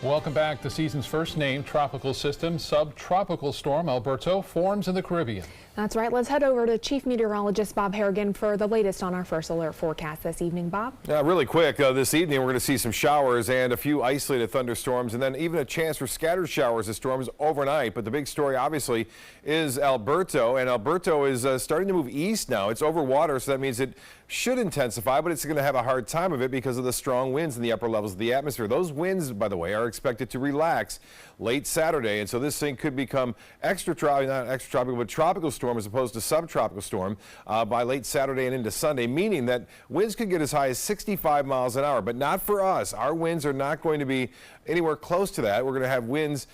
Welcome back. The season's first named tropical system, subtropical storm Alberto, forms in the Caribbean. That's right. Let's head over to Chief Meteorologist Bob Harrigan for the latest on our first alert forecast this evening. Bob? Really quick, this evening we're going to see some showers and a few isolated thunderstorms, and then even a chance for scattered showers and storms overnight. But the big story, obviously, is Alberto, and Alberto is starting to move east now. It's over water, so that means it should intensify, but it's going to have a hard time of it because of the strong winds in the upper levels of the atmosphere. Those winds, by the way, are expected to relax late Saturday, and so this thing could become not extra tropical, but tropical storm as opposed to subtropical storm by late Saturday and into Sunday, meaning that winds could get as high as 65 miles an hour, but not for us. Our winds are not going to be anywhere close to that. We're going to have winds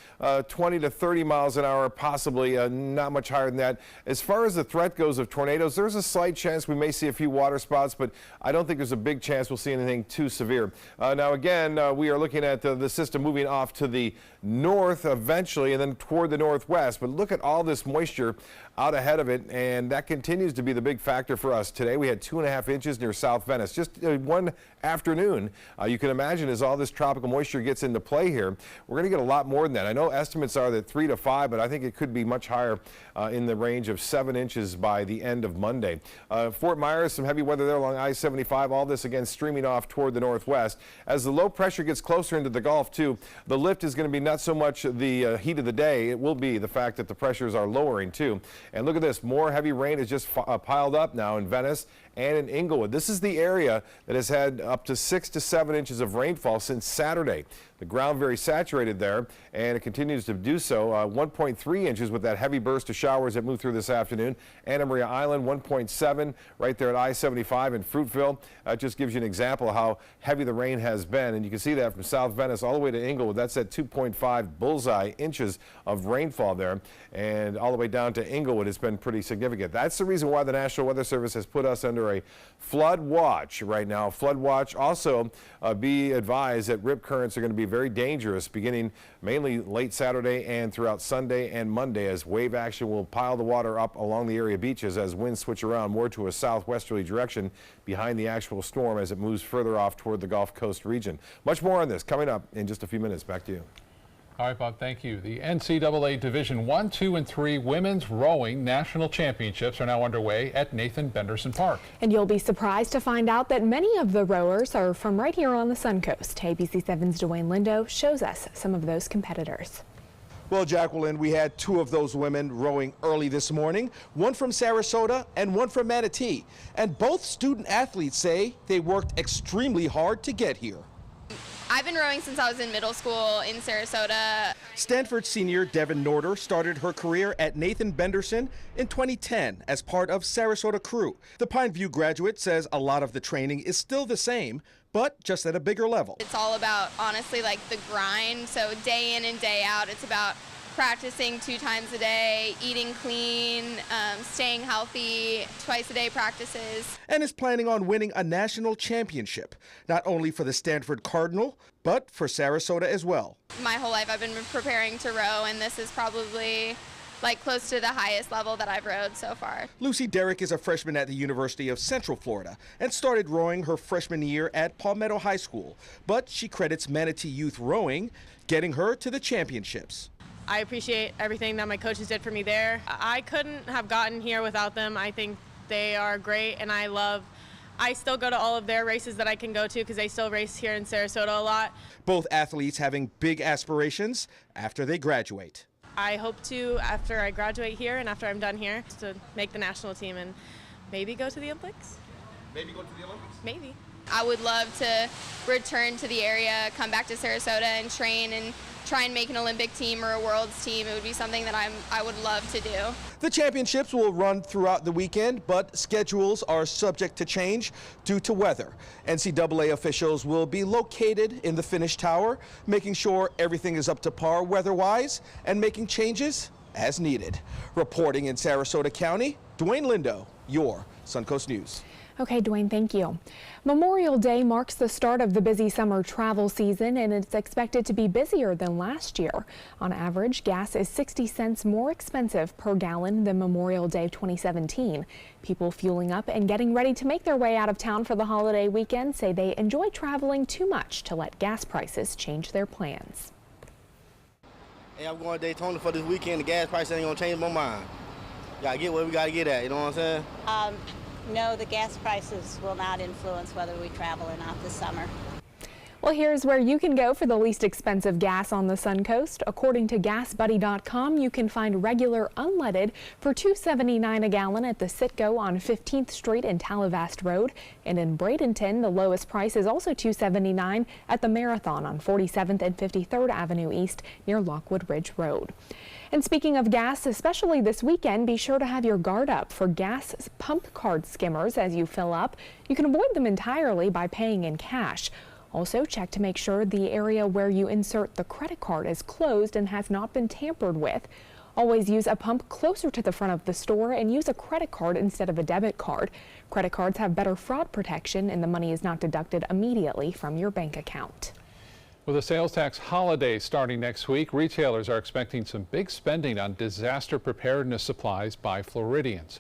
20 to 30 miles an hour, possibly not much higher than that. As far as the threat goes of tornadoes, there's a slight chance we may see a few water spots, but I don't think there's a big chance we'll see anything too severe. Now again, we are looking at the system moving off to the north eventually and then toward the northwest, but look at all this moisture out ahead of it, and that continues to be the big factor for us. Today we had 2.5 inches near South Venice, just one afternoon. You can imagine as all this tropical moisture gets into play here, we're going to get a lot more than that. I know estimates are that 3 to 5, but I think it could be much higher in the range of 7 inches by the end of Monday. Fort Myers, some heavy weather there along I-75, all this again streaming off toward the northwest. As the low pressure gets closer into the Gulf too, the lift is going to be not so much the heat of the day, it will be the fact that the pressures are lowering too. And look at this, more heavy rain is just piled up now in Venice and in Inglewood. This is the area that has had up to 6 to 7 inches of rainfall since Saturday. The ground very saturated there, and it continues to do so. 1.3 inches with that heavy burst of showers that moved through this afternoon. Anna Maria Island, 1.7 right there at I-75 in Fruitville. That just gives you an example of how heavy the rain has been, and you can see that from South Venice all the way to Inglewood. That's at 2.5 bullseye inches of rainfall there, and all the way down to Inglewood it's been pretty significant. That's the reason why the National Weather Service has put us under a flood watch right now. Flood watch. Also be advised that rip currents are going to be very dangerous beginning mainly late Saturday and throughout Sunday and Monday, as wave action will pile the water up along the area beaches as winds switch around more to a southwesterly direction behind the actual storm as it moves further off toward the Gulf Coast region. Much more on this coming up in just a few minutes. Back to you. All right, Bob, thank you. The NCAA Division I, II, and III Women's Rowing National Championships are now underway at Nathan Benderson Park. And you'll be surprised to find out that many of the rowers are from right here on the Suncoast. ABC7's Dwayne Lindo shows us some of those competitors. Well, Jacqueline, we had 2 of those women rowing early this morning, one from Sarasota and one from Manatee. And both student athletes say they worked extremely hard to get here. I've been rowing since I was in middle school in Sarasota. Stanford senior Devin Norder started her career at Nathan Benderson in 2010 as part of Sarasota crew. The Pineview graduate says a lot of the training is still the same, but just at a bigger level. It's all about, honestly, like the grind. So day in and day out, it's about practicing 2 times a day, eating clean, staying healthy, twice a day practices. And is planning on winning a national championship, not only for the Stanford Cardinal, but for Sarasota as well. My whole life I've been preparing to row, and this is probably like close to the highest level that I've rowed so far. Lucy Derrick is a freshman at the University of Central Florida and started rowing her freshman year at Palmetto High School. But she credits Manatee Youth Rowing getting her to the championships. I appreciate everything that my coaches did for me there. I couldn't have gotten here without them. I think they are great, and I still go to all of their races that I can go to because they still race here in Sarasota a lot. Both athletes having big aspirations after they graduate. I hope to, after I graduate here and after I'm done here, to make the national team and maybe go to the Olympics. Maybe go to the Olympics? Maybe. I would love to return to the area, come back to Sarasota and train and try and make an Olympic team or a World's team. It would be something that I would love to do. The championships will run throughout the weekend, but schedules are subject to change due to weather. NCAA officials will be located in the finish tower, making sure everything is up to par weather-wise and making changes as needed. Reporting in Sarasota County, Dwayne Lindo, your Suncoast News. Okay, Dwayne, thank you. Memorial Day marks the start of the busy summer travel season, and it's expected to be busier than last year. On average, gas is 60 cents more expensive per gallon than Memorial Day 2017. People fueling up and getting ready to make their way out of town for the holiday weekend say they enjoy traveling too much to let gas prices change their plans. Hey, I'm going to Daytona for this weekend. The gas price ain't gonna change my mind. Gotta get where we gotta get at, you know what I'm saying? No, the gas prices will not influence whether we travel or not this summer. Well, here's where you can go for the least expensive gas on the Suncoast. According to GasBuddy.com, you can find regular unleaded for $2.79 a gallon at the Citgo on 15th Street and Talavast Road. And in Bradenton, the lowest price is also $2.79 at the Marathon on 47th and 53rd Avenue East near Lockwood Ridge Road. And speaking of gas, especially this weekend, be sure to have your guard up for gas pump card skimmers as you fill up. You can avoid them entirely by paying in cash. Also, check to make sure the area where you insert the credit card is closed and has not been tampered with. Always use a pump closer to the front of the store and use a credit card instead of a debit card. Credit cards have better fraud protection and the money is not deducted immediately from your bank account. With a sales tax holiday starting next week, retailers are expecting some big spending on disaster preparedness supplies by Floridians.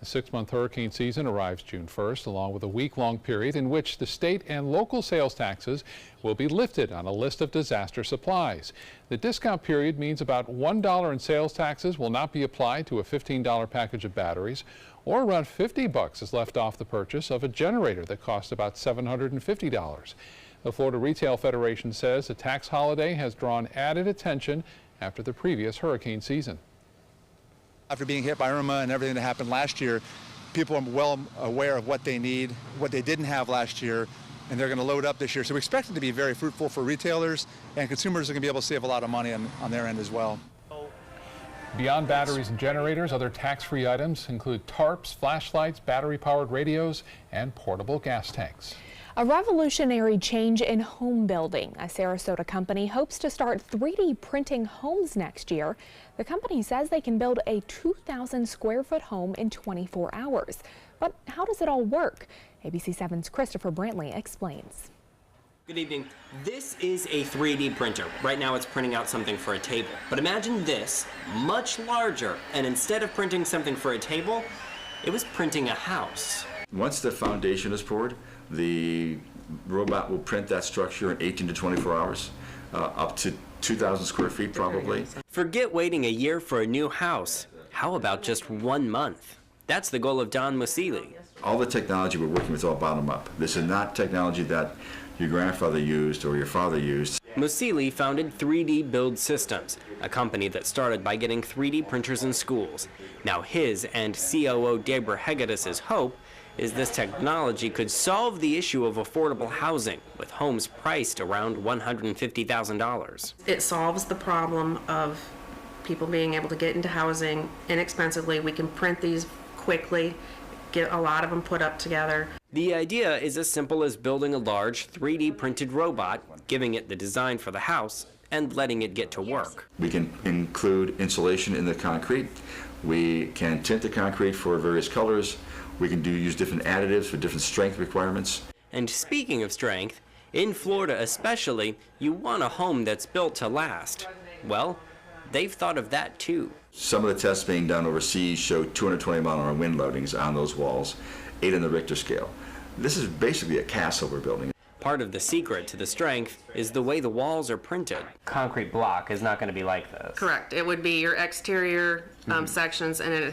The 6-month hurricane season arrives June 1st, along with a week-long period in which the state and local sales taxes will be lifted on a list of disaster supplies. The discount period means about $1 in sales taxes will not be applied to a $15 package of batteries, or around $50 is left off the purchase of a generator that costs about $750. The Florida Retail Federation says the tax holiday has drawn added attention after the previous hurricane season. After being hit by Irma and everything that happened last year, people are well aware of what they need, what they didn't have last year, and they're going to load up this year. So we expect it to be very fruitful for retailers, and consumers are going to be able to save a lot of money on their end as well. Beyond batteries and generators, other tax-free items include tarps, flashlights, battery-powered radios, and portable gas tanks. A revolutionary change in home building. A Sarasota company hopes to start 3D printing homes next year. The company says they can build a 2,000 square foot home in 24 hours. But how does it all work? ABC 7's Christopher Brantley explains. Good evening. This is a 3D printer. Right now it's printing out something for a table. But imagine this, much larger, and instead of printing something for a table, it was printing a house. Once the foundation is poured, the robot will print that structure in 18 to 24 hours, up to 2,000 square feet probably. Forget waiting a year for a new house. How about just 1 month? That's the goal of Don Musili. All the technology we're working with is all bottom up. This is not technology that your grandfather used or your father used. Musili founded 3D Build Systems, a company that started by getting 3D printers in schools. Now his and COO Deborah Hegedus's hope is this technology could solve the issue of affordable housing, with homes priced around $150,000. It solves the problem of people being able to get into housing inexpensively. We can print these quickly, get a lot of them put up together. The idea is as simple as building a large 3D printed robot, giving it the design for the house, and letting it get to work. We can include insulation in the concrete. We can tint the concrete for various colors. We can use different additives for different strength requirements. And speaking of strength, in Florida especially, you want a home that's built to last. Well, they've thought of that too. Some of the tests being done overseas show 220-mile-an-hour wind loadings on those walls, 8 on the Richter scale. This is basically a castle we're building. Part of the secret to the strength is the way the walls are printed. Concrete block is not going to be like this. Correct. It would be your exterior sections, and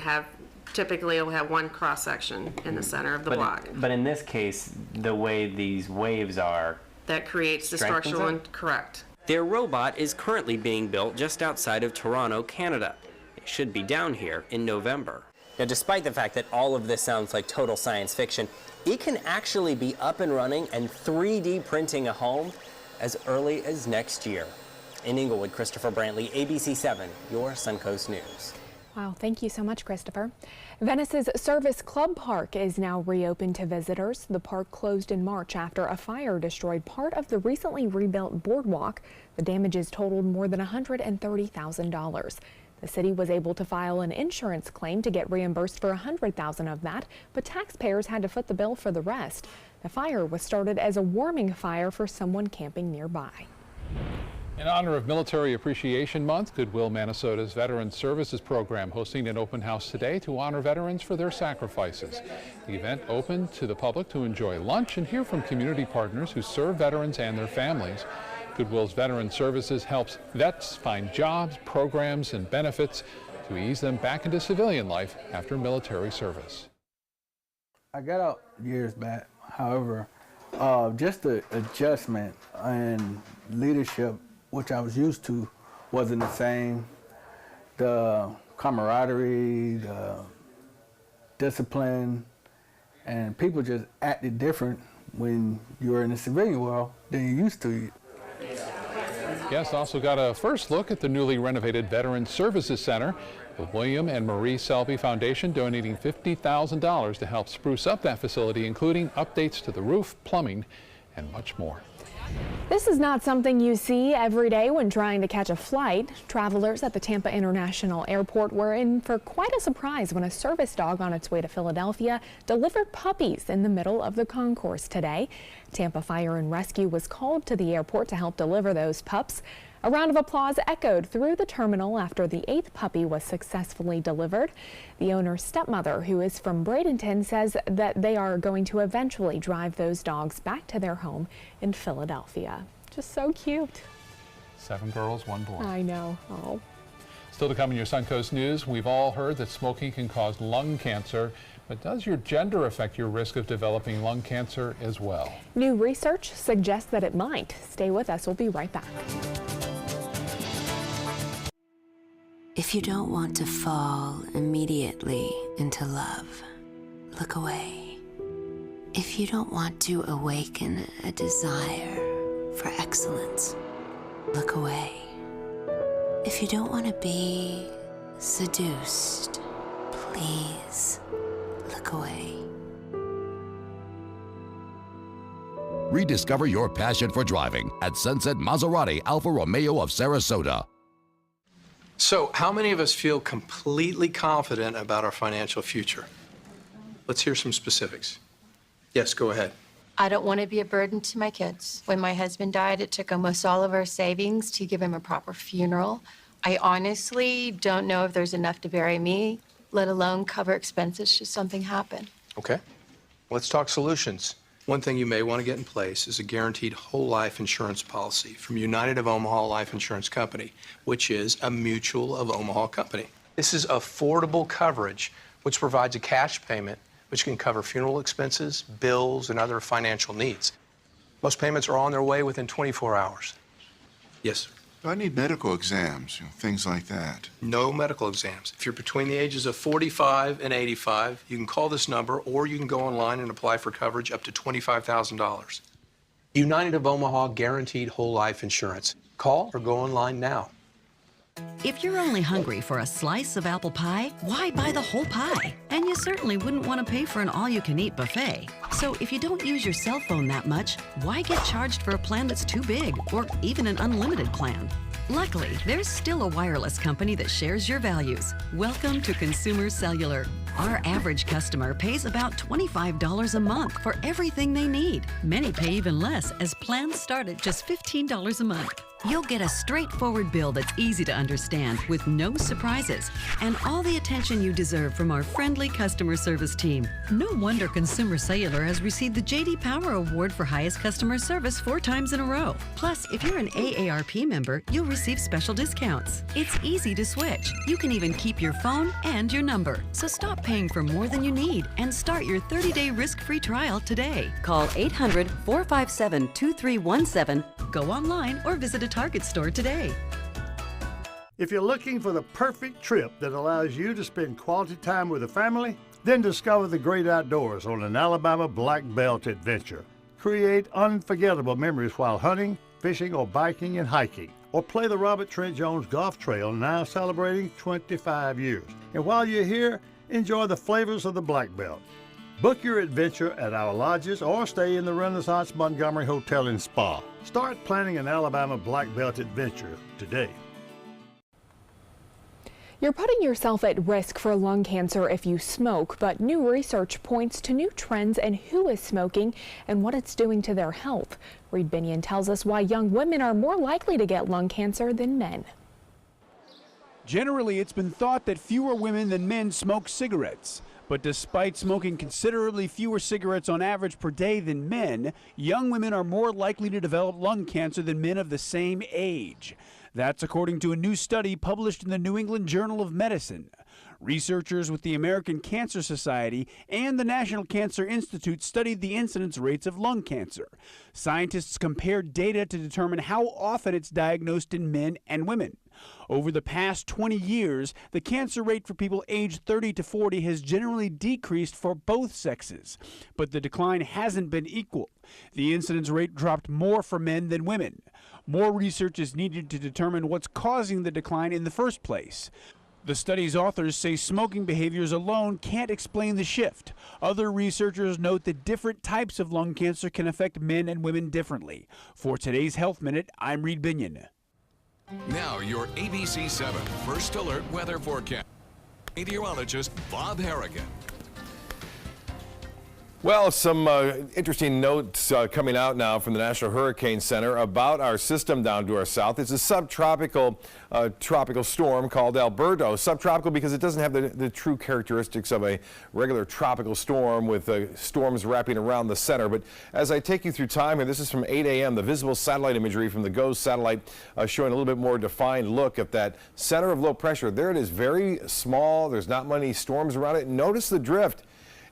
typically it'll have one cross section in the center of the block. But in this case, the way these waves are, that creates the structural and correct. Their robot is currently being built just outside of Toronto, Canada. It should be down here in November. Now, despite the fact that all of this sounds like total science fiction, it can actually be up and running and 3D printing a home as early as next year. In Inglewood, Christopher Brantley, ABC 7, your Suncoast News. Wow, thank you so much, Christopher. Venice's Service Club Park is now reopened to visitors. The park closed in March after a fire destroyed part of the recently rebuilt boardwalk. The damages totaled more than $130,000. The city was able to file an insurance claim to get reimbursed for $100,000 of that, but taxpayers had to foot the bill for the rest. The fire was started as a warming fire for someone camping nearby. In honor of Military Appreciation Month, Goodwill Manitoba's Veterans Services Program hosting an open house today to honor veterans for their sacrifices. The event opened to the public to enjoy lunch and hear from community partners who serve veterans and their families. Goodwill's Veteran Services helps vets find jobs, programs, and benefits to ease them back into civilian life after military service. I got out years back. However, just the adjustment and leadership, which I was used to, wasn't the same. The camaraderie, the discipline, and people just acted different when you were in the civilian world than you used to. Guests also got a first look at the newly renovated Veteran Services Center. The William and Marie Selby Foundation donating $50,000 to help spruce up that facility, including updates to the roof, plumbing, and much more. This is not something you see every day when trying to catch a flight. Travelers at the Tampa International Airport were in for quite a surprise when a service dog on its way to Philadelphia delivered puppies in the middle of the concourse today. Tampa Fire and Rescue was called to the airport to help deliver those pups. A round of applause echoed through the terminal after the 8th puppy was successfully delivered. The owner's stepmother, who is from Bradenton, says that they are going to eventually drive those dogs back to their home in Philadelphia. Just so cute. 7 girls, 1 boy. I know. Oh. Still to come in your Suncoast News, we've all heard that smoking can cause lung cancer, but does your gender affect your risk of developing lung cancer as well? New research suggests that it might. Stay with us. We'll be right back. If you don't want to fall immediately into love, look away. If you don't want to awaken a desire for excellence, look away. If you don't want to be seduced, please look away. Rediscover your passion for driving at Sunset Maserati Alfa Romeo of Sarasota. So, how many of us feel completely confident about our financial future? Let's hear some specifics. Yes, go ahead. I don't want to be a burden to my kids. When my husband died, it took almost all of our savings to give him a proper funeral. I honestly don't know if there's enough to bury me, let alone cover expenses should something happen. Okay. Let's talk solutions. One thing you may want to get in place is a guaranteed whole life insurance policy from United of Omaha Life Insurance Company, which is a Mutual of Omaha company. This is affordable coverage, which provides a cash payment which can cover funeral expenses, bills, and other financial needs. Most payments are on their way within 24 hours. Yes, sir. Do I need medical exams, things like that? No medical exams. If you're between the ages of 45 and 85, you can call this number or you can go online and apply for coverage up to $25,000. United of Omaha Guaranteed Whole Life Insurance. Call or go online now. If you're only hungry for a slice of apple pie, why buy the whole pie? And you certainly wouldn't want to pay for an all-you-can-eat buffet. So if you don't use your cell phone that much, why get charged for a plan that's too big or even an unlimited plan? Luckily, there's still a wireless company that shares your values. Welcome to Consumer Cellular. Our average customer pays about $25 a month for everything they need. Many pay even less, as plans start at just $15 a month. You'll get a straightforward bill that's easy to understand with no surprises and all the attention you deserve from our friendly customer service team. No wonder Consumer Cellular has received the J.D. Power Award for highest customer service 4 times in a row. Plus, if you're an AARP member, you'll receive special discounts. It's easy to switch. You can even keep your phone and your number. So stop paying for more than you need and start your 30-day risk-free trial today. Call 800-457-2317, go online, or visit a Target store today. If you're looking for the perfect trip that allows you to spend quality time with the family, then discover the great outdoors on an Alabama Black Belt adventure. Create unforgettable memories while hunting, fishing, or biking and hiking. Or play the Robert Trent Jones Golf Trail, now celebrating 25 years. And while you're here, enjoy the flavors of the Black Belt. Book your adventure at our lodges or stay in the Renaissance Montgomery Hotel and Spa. Start planning an Alabama Black Belt adventure today. You're putting yourself at risk for lung cancer if you smoke, but new research points to new trends in who is smoking and what it's doing to their health. Reed Binion tells us why young women are more likely to get lung cancer than men. Generally, it's been thought that fewer women than men smoke cigarettes. But despite smoking considerably fewer cigarettes on average per day than men, young women are more likely to develop lung cancer than men of the same age. That's according to a new study published in the New England Journal of Medicine. Researchers with the American Cancer Society and the National Cancer Institute studied the incidence rates of lung cancer. Scientists compared data to determine how often it's diagnosed in men and women. Over the past 20 years, the cancer rate for people aged 30 to 40 has generally decreased for both sexes, but the decline hasn't been equal. The incidence rate dropped more for men than women. More research is needed to determine what's causing the decline in the first place. The study's authors say smoking behaviors alone can't explain the shift. Other researchers note that different types of lung cancer can affect men and women differently. For today's Health Minute, I'm Reed Binion. Now your ABC 7 First Alert weather forecast. Meteorologist Bob Harrigan. Well, some interesting notes coming out now from the National Hurricane Center about our system down to our south. It's a subtropical tropical storm called Alberto. Subtropical because it doesn't have the true characteristics of a regular tropical storm with storms wrapping around the center. But as I take you through time here, this is from 8 a.m. The visible satellite imagery from the GOES satellite showing a little bit more defined look at that center of low pressure. There it is, very small. There's not many storms around it. Notice the drift.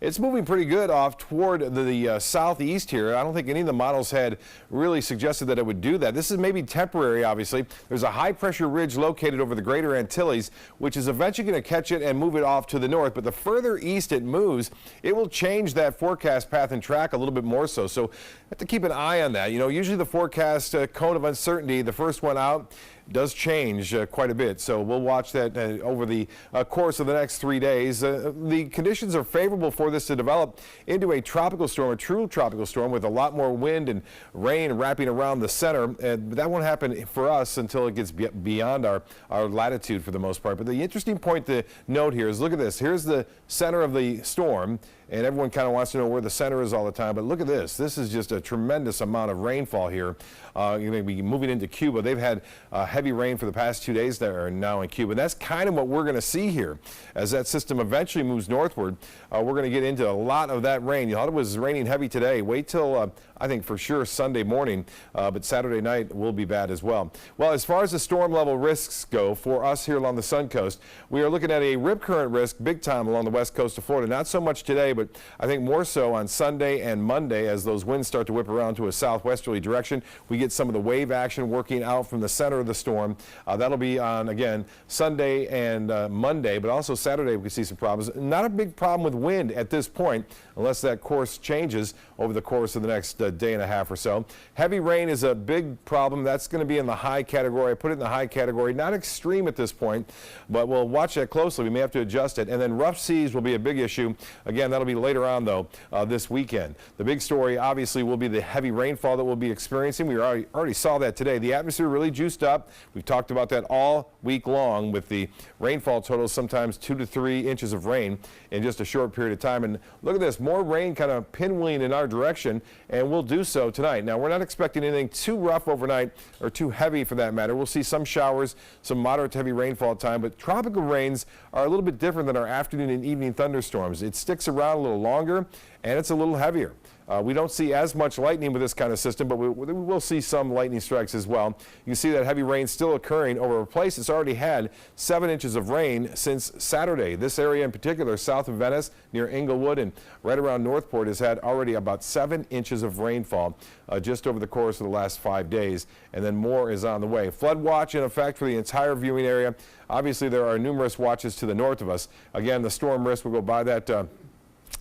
It's moving pretty good off toward the southeast here. I don't think any of the models had really suggested that it would do that. This is maybe temporary, obviously. There's a high pressure ridge located over the greater Antilles, which is eventually going to catch it and move it off to the north. But the further east it moves, it will change that forecast path and track a little bit more so. So have to keep an eye on that. You know, usually the forecast cone of uncertainty, the first one out, does change quite a bit. So we'll watch that over the course of the next 3 days. The conditions are favorable for this to develop into a tropical storm, a true tropical storm with a lot more wind and rain wrapping around the center. But that won't happen for us until it gets beyond our latitude for the most part. But the interesting point to note here is, look at this. Here's the center of the storm. And everyone kind of wants to know where the center is all the time. But look at this. This is just a tremendous amount of rainfall here. You're going to be moving into Cuba. They've had heavy rain for the past 2 days there now in Cuba. And that's kind of what we're going to see here. As that system eventually moves northward, we're going to get into a lot of that rain. You know, it was raining heavy today. Wait till, I think for sure, Sunday morning. But Saturday night will be bad as well. Well, as far as the storm level risks go for us here along the Sun Coast, we are looking at a rip current risk big time along the west coast of Florida. Not so much today, but I think more so on Sunday and Monday as those winds start to whip around to a southwesterly direction. We get some of the wave action working out from the center of the storm. That'll be on, again, Sunday and Monday, but also Saturday we can see some problems. Not a big problem with wind at this point unless that course changes over the course of the next day and a half or so. Heavy rain is a big problem. That's going to be in the high category. I put it in the high category. Not extreme at this point, but we'll watch that closely. We may have to adjust it. And then rough seas will be a big issue. Again, that'll be later on, though, this weekend. The big story, obviously, will be the heavy rainfall that we'll be experiencing. We already saw that today. The atmosphere really juiced up. We've talked about that all week long with the rainfall totals, sometimes 2 to 3 inches of rain in just a short period of time. And look at this, more rain kind of pinwheeling in our direction, and we'll do so tonight. Now, we're not expecting anything too rough overnight or too heavy for that matter. We'll see some showers, some moderate to heavy rainfall at time, but tropical rains are a little bit different than our afternoon and evening thunderstorms. It sticks around a little longer, and it's a little heavier. We don't see as much lightning with this kind of system, but we will see some lightning strikes as well. You can see that heavy rain still occurring over a place that's already had 7 inches of rain since Saturday. This area in particular, south of Venice, near Inglewood and right around Northport, has had already about 7 inches of rainfall just over the course of the last 5 days, and then more is on the way. Flood watch in effect for the entire viewing area. Obviously, there are numerous watches to the north of us. Again, the storm risk will go by that.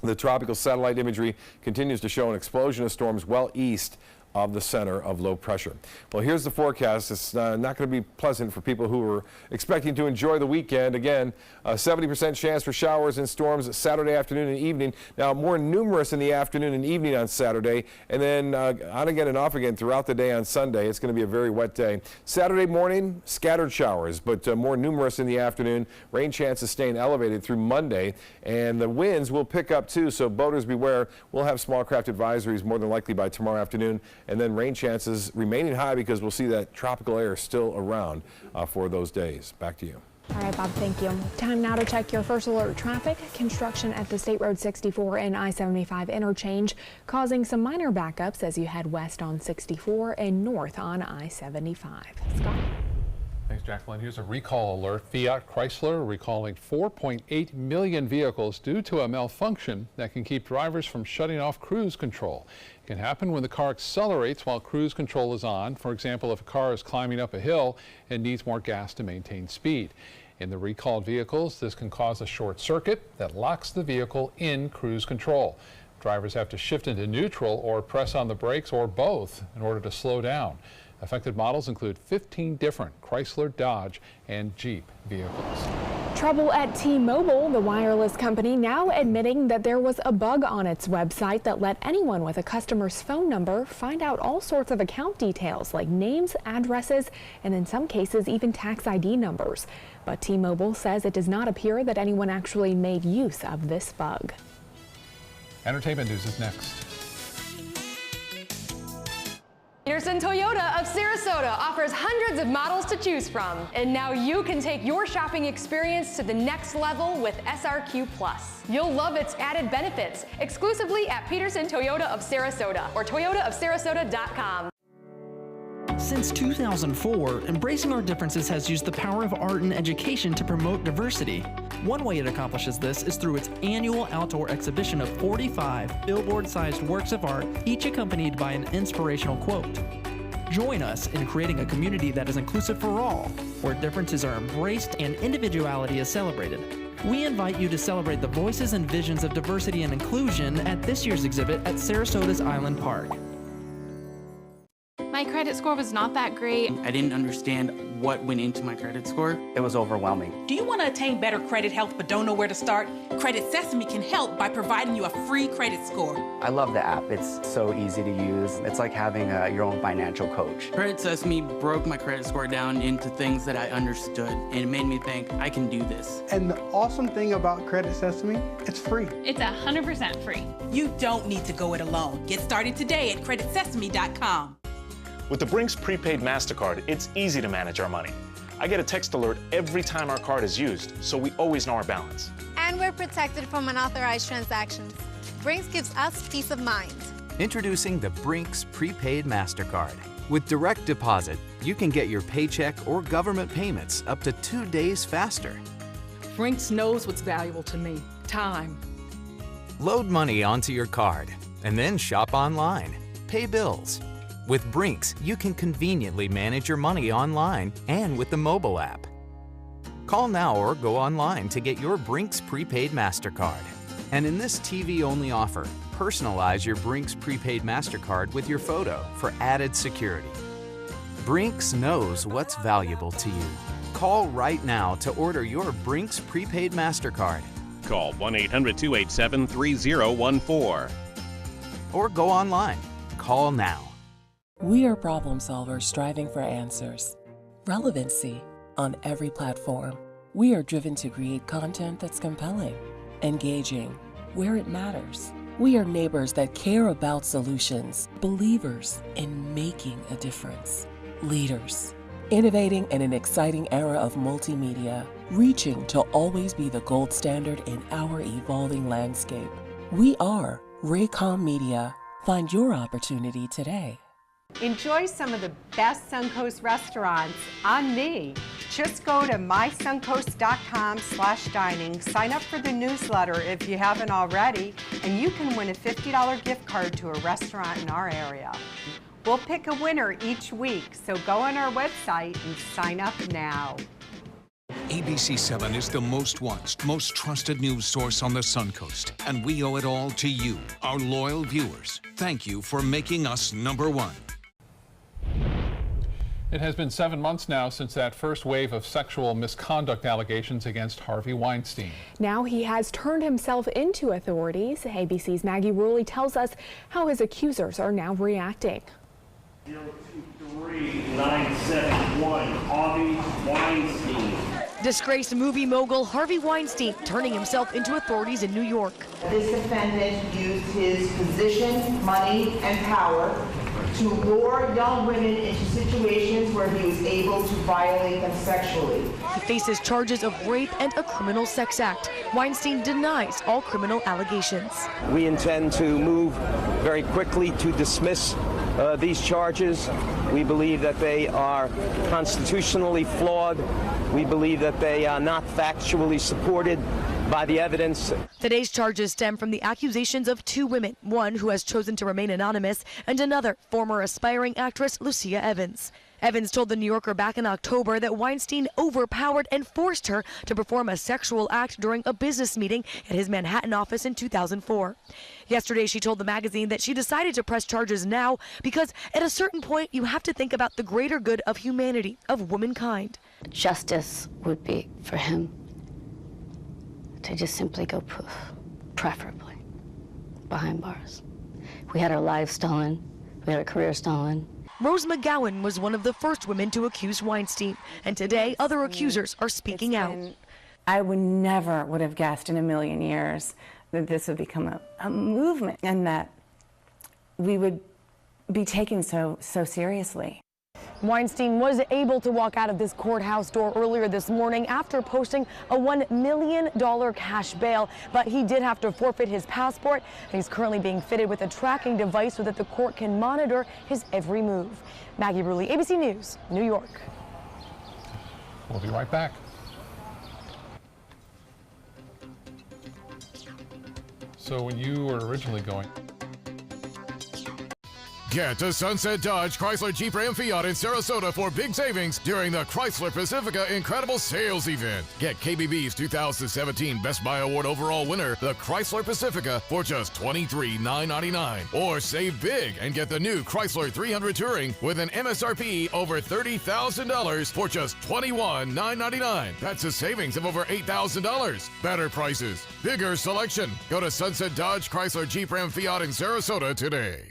The tropical satellite imagery continues to show an explosion of storms well east of the center of low pressure. Well, here's the forecast. It's not going to be pleasant for people who are expecting to enjoy the weekend. Again, 70% chance for showers and storms Saturday afternoon and evening. Now, more numerous in the afternoon and evening on Saturday, and then on again and off again throughout the day on Sunday. It's going to be a very wet day. Saturday morning, scattered showers, but more numerous in the afternoon. Rain chances staying elevated through Monday, and the winds will pick up too, so boaters beware. We'll have small craft advisories more than likely by tomorrow afternoon. And then rain chances remaining high because we'll see that tropical air still around for those days. Back to you. All right, Bob, thank you. Time now to check your first alert traffic. Construction at the State Road 64 and I-75 interchange causing some minor backups as you head west on 64 and north on I-75. Scott? Thanks, Jacqueline. Here's a recall alert. Fiat Chrysler recalling 4.8 million vehicles due to a malfunction that can keep drivers from shutting off cruise control. It can happen when the car accelerates while cruise control is on. For example, if a car is climbing up a hill and needs more gas to maintain speed. In the recalled vehicles, this can cause a short circuit that locks the vehicle in cruise control. Drivers have to shift into neutral or press on the brakes or both in order to slow down. Affected models include 15 different Chrysler, Dodge, and Jeep vehicles. Trouble at T-Mobile, the wireless company now admitting that there was a bug on its website that let anyone with a customer's phone number find out all sorts of account details like names, addresses, and in some cases even tax ID numbers. But T-Mobile says it does not appear that anyone actually made use of this bug. Entertainment news is next. Peterson Toyota of Sarasota offers hundreds of models to choose from. And now you can take your shopping experience to the next level with SRQ Plus. You'll love its added benefits exclusively at Peterson Toyota of Sarasota or toyotaofsarasota.com. Since 2004, Embracing Our Differences has used the power of art and education to promote diversity. One way it accomplishes this is through its annual outdoor exhibition of 45 billboard-sized works of art, each accompanied by an inspirational quote. Join us in creating a community that is inclusive for all, where differences are embraced and individuality is celebrated. We invite you to celebrate the voices and visions of diversity and inclusion at this year's exhibit at Sarasota's Island Park. My credit score was not that great. I didn't understand what went into my credit score. It was overwhelming. Do you want to attain better credit health but don't know where to start? Credit Sesame can help by providing you a free credit score. I love the app. It's so easy to use. It's like having your own financial coach. Credit Sesame broke my credit score down into things that I understood, and it made me think I can do this. And the awesome thing about Credit Sesame, it's free. It's 100% free. You don't need to go it alone. Get started today at creditsesame.com. With the Brinks prepaid MasterCard, it's easy to manage our money. I get a text alert every time our card is used, so we always know our balance. And we're protected from unauthorized transactions. Brinks gives us peace of mind. Introducing the Brinks prepaid MasterCard. With direct deposit, you can get your paycheck or government payments up to 2 days faster. Brinks knows what's valuable to me, time. Load money onto your card and then shop online, pay bills. With Brinks, you can conveniently manage your money online and with the mobile app. Call now or go online to get your Brinks prepaid MasterCard. And in this TV-only offer, personalize your Brinks prepaid MasterCard with your photo for added security. Brinks knows what's valuable to you. Call right now to order your Brinks prepaid MasterCard. Call 1-800-287-3014. Or go online. Call now. We are problem solvers striving for answers. Relevancy on every platform. We are driven to create content that's compelling, engaging, where it matters. We are neighbors that care about solutions, believers in making a difference, leaders, innovating in an exciting era of multimedia, reaching to always be the gold standard in our evolving landscape. We are Raycom Media. Find your opportunity today. Enjoy some of the best Suncoast restaurants on me. Just go to mysuncoast.com/dining, sign up for the newsletter if you haven't already, and you can win a $50 gift card to a restaurant in our area. We'll pick a winner each week, so go on our website and sign up now. ABC7 is the most watched, most trusted news source on the Suncoast, and we owe it all to you, our loyal viewers. Thank you for making us #1. It has been 7 months now since that first wave of sexual misconduct allegations against Harvey Weinstein. Now he has turned himself into authorities. ABC's Maggie Rulli tells us how his accusers are now reacting. 023971, Harvey Weinstein. Disgraced movie mogul Harvey Weinstein turning himself into authorities in New York. This defendant used his position, money, and power to lure young women into situations where he was able to violate them sexually. He faces charges of rape and a criminal sex act. Weinstein denies all criminal allegations. We intend to move very quickly to dismiss these charges. We believe that they are constitutionally flawed. We believe that they are not factually supported by the evidence. Today's charges stem from the accusations of two women, one who has chosen to remain anonymous and another, former aspiring actress Lucia Evans. Evans told The New Yorker back in October that Weinstein overpowered and forced her to perform a sexual act during a business meeting at his Manhattan office in 2004. Yesterday, she told the magazine that she decided to press charges now because at a certain point, you have to think about the greater good of humanity, of womankind. Justice would be for him to just simply go poof, preferably behind bars. We had our lives stolen, we had our career stolen. Rose McGowan was one of the first women to accuse Weinstein, and today other accusers are speaking out. I would have guessed in a million years that this would become a movement and that we would be taken so seriously. Weinstein was able to walk out of this courthouse door earlier this morning after posting a $1 million cash bail, but he did have to forfeit his passport. He's currently being fitted with a tracking device so that the court can monitor his every move. Maggie Bruley, ABC News, New York. We'll be right back. So when you were originally going... Get to Sunset Dodge, Chrysler, Jeep, Ram, Fiat in Sarasota for big savings during the Chrysler Pacifica Incredible Sales Event. Get KBB's 2017 Best Buy Award overall winner, the Chrysler Pacifica, for just $23,999. Or save big and get the new Chrysler 300 Touring with an MSRP over $30,000 for just $21,999. That's a savings of over $8,000. Better prices, bigger selection. Go to Sunset Dodge, Chrysler, Jeep, Ram, Fiat in Sarasota today.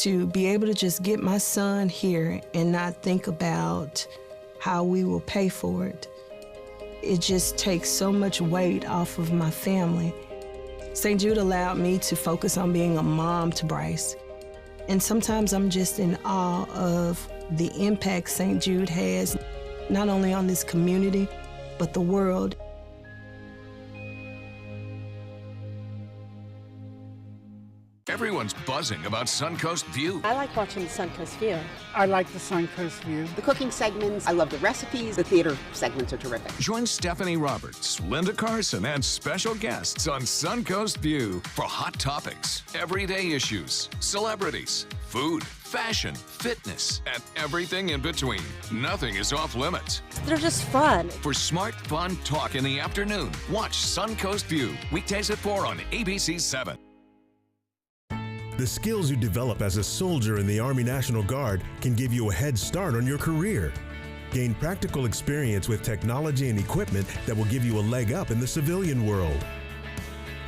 To be able to just get my son here and not think about how we will pay for it, it just takes so much weight off of my family. St. Jude allowed me to focus on being a mom to Bryce. And sometimes I'm just in awe of the impact St. Jude has, not only on this community, but the world. Everyone's buzzing about Suncoast View. I like watching the Suncoast View. I like the Suncoast View. The cooking segments, I love the recipes. The theater segments are terrific. Join Stephanie Roberts, Linda Carson, and special guests on Suncoast View for hot topics, everyday issues, celebrities, food, fashion, fitness, and everything in between. Nothing is off limits. They're just fun. For smart, fun talk in the afternoon, watch Suncoast View, weekdays at 4 on ABC 7. The skills you develop as a soldier in the Army National Guard can give you a head start on your career. Gain practical experience with technology and equipment that will give you a leg up in the civilian world.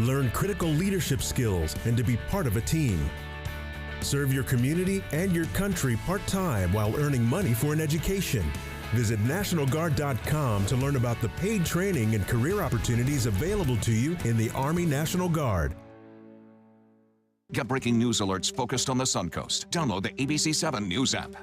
Learn critical leadership skills and to be part of a team. Serve your community and your country part-time while earning money for an education. Visit NationalGuard.com to learn about the paid training and career opportunities available to you in the Army National Guard. Get breaking news alerts focused on the Suncoast. Download the ABC 7 News app.